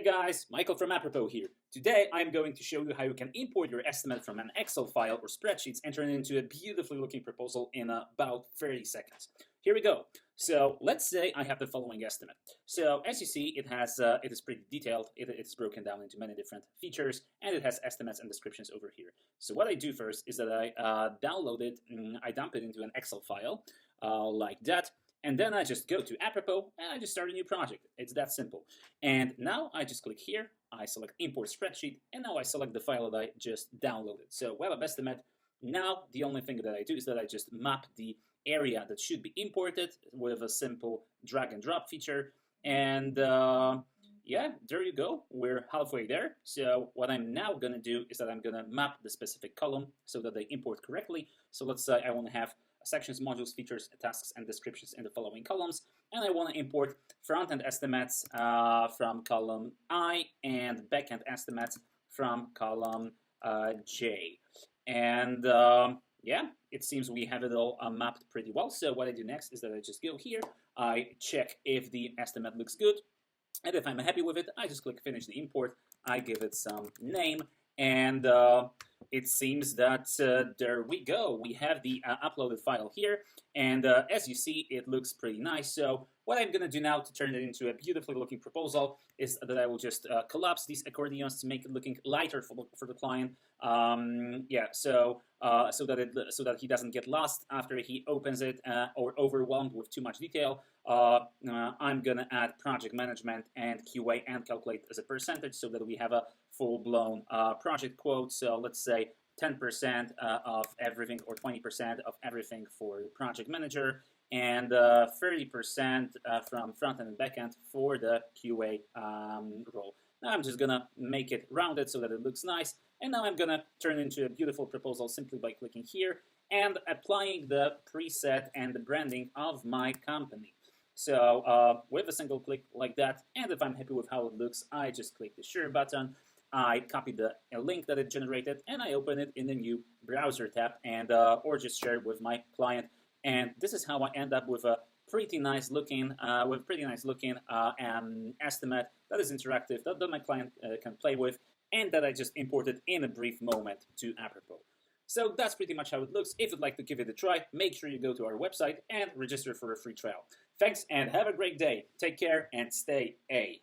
guys, Michael from Apropos here. Today I'm going to show you how you can import your estimate from an Excel file or spreadsheets and turn it into a beautifully looking proposal in about 30 seconds. Here we go. So let's say I have the following estimate. So as you see, it is pretty detailed. It is broken down into many different features, and it has estimates and descriptions over here. So what I do first is that I download it, I dump it into an Excel file like that. And then I just go to Apropos and I just start a new project. It's that simple. And now I just click here, I select import spreadsheet, and now I select the file that I just downloaded. So web estimate. Now the only thing that I do is that I just map the area that should be imported with a simple drag and drop feature. And yeah, there you go. We're halfway there. So what I'm now going to do is that I'm going to map the specific column so that they import correctly. So let's say I want to have sections, modules, features, tasks, and descriptions in the following columns. And I want to import front-end estimates from column I and back-end estimates from column J. And yeah, it seems we have it all mapped pretty well. So what I do next is that I just go here, I check if the estimate looks good. And if I'm happy with it, I just click finish the import. I give it some name, and it seems that there we go. We have the uploaded file here, and as you see, it looks pretty nice. So what I'm going to do now to turn it into a beautifully looking proposal is that I will just collapse these accordions to make it looking lighter for the client. Yeah, so that he doesn't get lost after he opens it or overwhelmed with too much detail. I'm going to add project management and QA and calculate as a percentage so that we have a full-blown project quote. So let's say 10% of everything or 20% of everything for the project manager, and 30% from front end and back end for the QA role. Now I'm just gonna make it rounded so that it looks nice, and now I'm gonna turn it into a beautiful proposal simply by clicking here and applying the preset and the branding of my company. So with a single click like that, and if I'm happy with how it looks, I just click the share button. I copy the link that it generated and I open it in the new browser tab and or just share it with my client. And this is how I end up with a pretty nice looking estimate that is interactive, that my client can play with, and that I just imported in a brief moment to Apropos. So that's pretty much how it looks. If you'd like to give it a try, make sure you go to our website and register for a free trial. Thanks and have a great day. Take care and stay A.